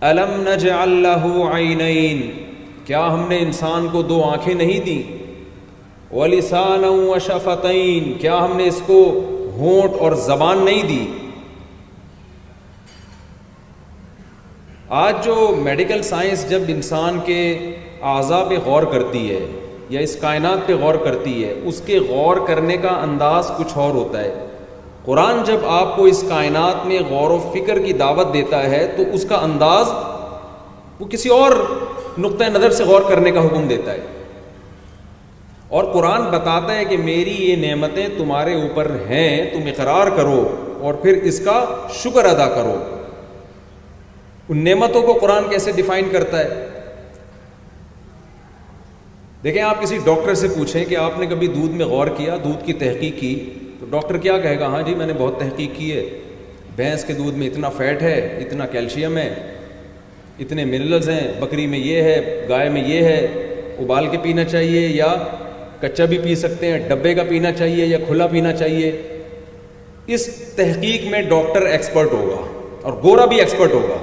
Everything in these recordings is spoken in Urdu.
الم نجعل له عینین، کیا ہم نے انسان کو دو آنکھیں نہیں دی؟ ولسانا وشفتین، کیا ہم نے اس کو ہونٹ اور زبان نہیں دی؟ آج جو میڈیکل سائنس جب انسان کے اعضاء پہ غور کرتی ہے یا اس کائنات پہ غور کرتی ہے، اس کے غور کرنے کا انداز کچھ اور ہوتا ہے۔ قرآن جب آپ کو اس کائنات میں غور و فکر کی دعوت دیتا ہے تو اس کا انداز وہ کسی اور نقطہ نظر سے غور کرنے کا حکم دیتا ہے، اور قرآن بتاتا ہے کہ میری یہ نعمتیں تمہارے اوپر ہیں، تم اقرار کرو اور پھر اس کا شکر ادا کرو۔ ان نعمتوں کو قرآن کیسے ڈیفائن کرتا ہے؟ دیکھیں، آپ کسی ڈاکٹر سے پوچھیں کہ آپ نے کبھی دودھ میں غور کیا، دودھ کی تحقیق کی، تو ڈاکٹر کیا کہے گا؟ ہاں جی میں نے بہت تحقیق کی ہے، بھینس کے دودھ میں اتنا فیٹ ہے، اتنا کیلشیم ہے، اتنے منرلز ہیں، بکری میں یہ ہے، گائے میں یہ ہے، ابال کے پینا چاہیے یا کچا بھی پی سکتے ہیں، ڈبے کا پینا چاہیے یا کھلا پینا چاہیے۔ اس تحقیق میں ڈاکٹر ایکسپرٹ ہوگا اور گورا بھی ایکسپرٹ ہوگا،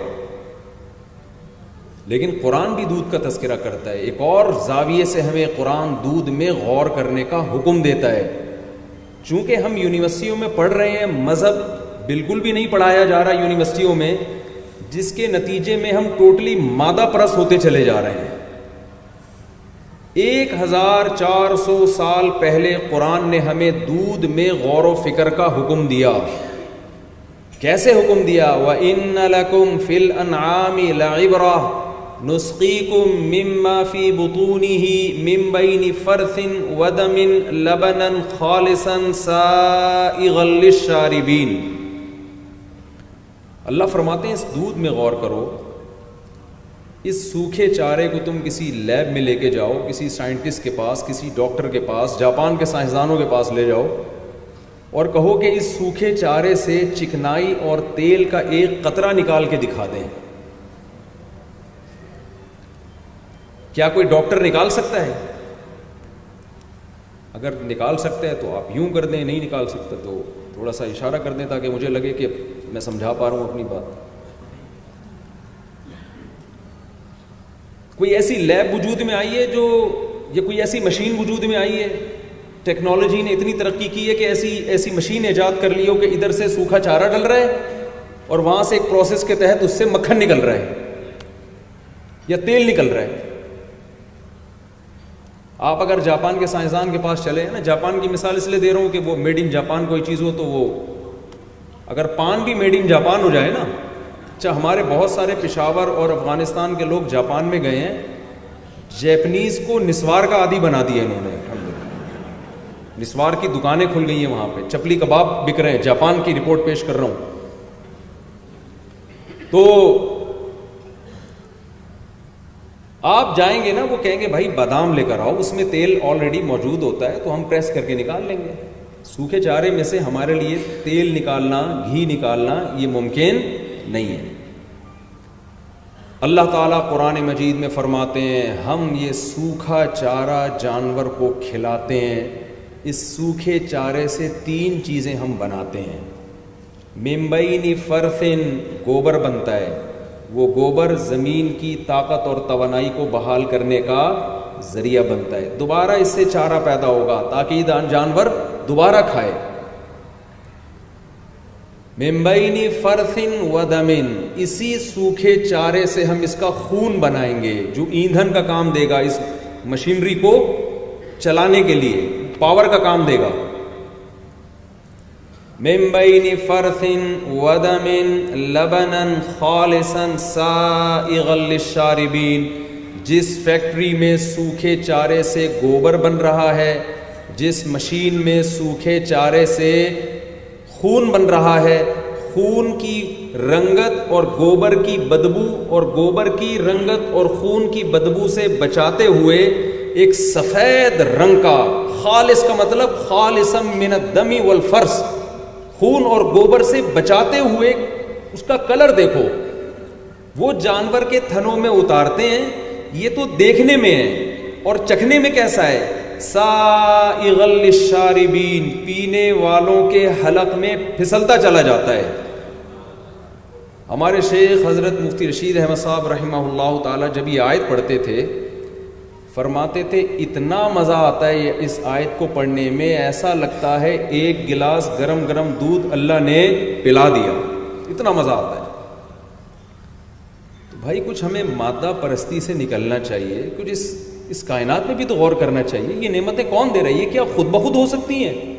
لیکن قرآن بھی دودھ کا تذکرہ کرتا ہے۔ ایک اور زاویے سے ہمیں قرآن دودھ میں غور کرنے کا حکم دیتا ہے۔ چونکہ ہم یونیورسٹیوں میں پڑھ رہے ہیں، مذہب بالکل بھی نہیں پڑھایا جا رہا یونیورسٹیوں میں، جس کے نتیجے میں ہم ٹوٹلی مادہ پرست ہوتے چلے جا رہے ہیں۔ 1400 سال پہلے قرآن نے ہمیں دودھ میں غور و فکر کا حکم دیا۔ کیسے حکم دیا؟ وَإِنَّ لَكُمْ فِي الْأَنْعَامِ لَعِبْرَةً نُسْقِيكُم مِّمَّا فِي بُطُونِهِ مِن بَيْنِ فَرْثٍ وَدَمٍ لَبَنًا خَالِصًا سَائِغًا لِلشَّارِبِينَ۔ اللہ فرماتے ہیں اس دودھ میں غور کرو، اس سوکھے چارے کو تم کسی لیب میں لے کے جاؤ، کسی سائنٹسٹ کے پاس، کسی ڈاکٹر کے پاس، جاپان کے سائنسدانوں کے پاس لے جاؤ اور کہو کہ اس سوکھے چارے سے چکنائی اور تیل کا ایک قطرہ نکال کے دکھا دیں۔ کیا کوئی ڈاکٹر نکال سکتا ہے؟ اگر نکال سکتا ہے تو آپ یوں کر دیں، نہیں نکال سکتا تو تھوڑا سا اشارہ کر دیں تاکہ مجھے لگے کہ میں سمجھا پا رہا ہوں اپنی بات۔ کوئی ایسی لیب وجود میں آئی ہے یا کوئی ایسی مشین وجود میں آئی ہے؟ ٹیکنالوجی نے اتنی ترقی کی ہے کہ ایسی مشین ایجاد کر لی ہو کہ ادھر سے سوکھا چارہ ڈل رہا ہے اور وہاں سے ایک پروسیس کے تحت اس سے مکھن نکل رہا ہے یا تیل نکل رہا ہے۔ آپ اگر جاپان کے سائنسدان کے پاس چلے ہیں نا، جاپان کی مثال اس لیے دے رہا ہوں کہ وہ میڈ ان جاپان کوئی چیز ہو تو وہ اگر پان بھی میڈ ان جاپان ہو جائے نا، اچھا ہمارے بہت سارے پشاور اور افغانستان کے لوگ جاپان میں گئے ہیں، جیپنیز کو نسوار کا عادی بنا دیا انہوں نے۔ نسوار کی دکانیں کھل گئی ہیں وہاں پہ، چپلی کباب بک رہے ہیں، جاپان کی رپورٹ پیش کر رہا ہوں۔ تو آپ جائیں گے نا، وہ کہیں گے بھائی بادام لے کر آؤ، اس میں تیل آلریڈی موجود ہوتا ہے تو ہم پریس کر کے نکال لیں گے۔ سوکھے چارے میں سے ہمارے لیے تیل نکالنا، گھی نکالنا یہ ممکن نہیں ہے۔ اللہ تعالیٰ قرآن مجید میں فرماتے ہیں ہم یہ سوکھا چارہ جانور کو کھلاتے ہیں، اس سوکھے چارے سے 3 چیزیں ہم بناتے ہیں۔ من بین فرث، گوبر بنتا ہے، وہ گوبر زمین کی طاقت اور توانائی کو بحال کرنے کا ذریعہ بنتا ہے، دوبارہ اس سے چارہ پیدا ہوگا تاکہ یہ جانور دوبارہ کھائے۔ من بین فرث ودم، اسی سوکھے چارے سے ہم اس کا خون بنائیں گے جو ایندھن کا کام دے گا، اس مشینری کو چلانے کے لیے پاور کا کام دے گا۔ من بین فرث ودم لبنا خالصا سائغا للشاربین، جس فیکٹری میں سوکھے چارے سے گوبر بن رہا ہے، جس مشین میں سوکھے چارے سے خون بن رہا ہے، خون کی رنگت اور گوبر کی بدبو اور گوبر کی رنگت اور خون کی بدبو سے بچاتے ہوئے ایک سفید رنگ کا، خالص کا مطلب خالصا من الدم والفرث، خون اور گوبر سے بچاتے ہوئے اس کا کلر دیکھو، وہ جانور کے تھنوں میں اتارتے ہیں، یہ تو دیکھنے میں ہے اور چکھنے میں کیسا ہے؟ سائغا للشاربین، پینے والوں کے حلق میں پھسلتا چلا جاتا ہے۔ ہمارے شیخ حضرت مفتی رشید احمد صاحب رحمہ اللہ تعالی جب یہ آیت پڑھتے تھے فرماتے تھے اتنا مزہ آتا ہے اس آیت کو پڑھنے میں، ایسا لگتا ہے ایک گلاس گرم گرم دودھ اللہ نے پلا دیا، اتنا مزہ آتا ہے۔ تو بھائی کچھ ہمیں مادہ پرستی سے نکلنا چاہیے، کچھ اس کائنات میں بھی تو غور کرنا چاہیے، یہ نعمتیں کون دے رہی ہے؟ کیا خود بخود ہو سکتی ہیں؟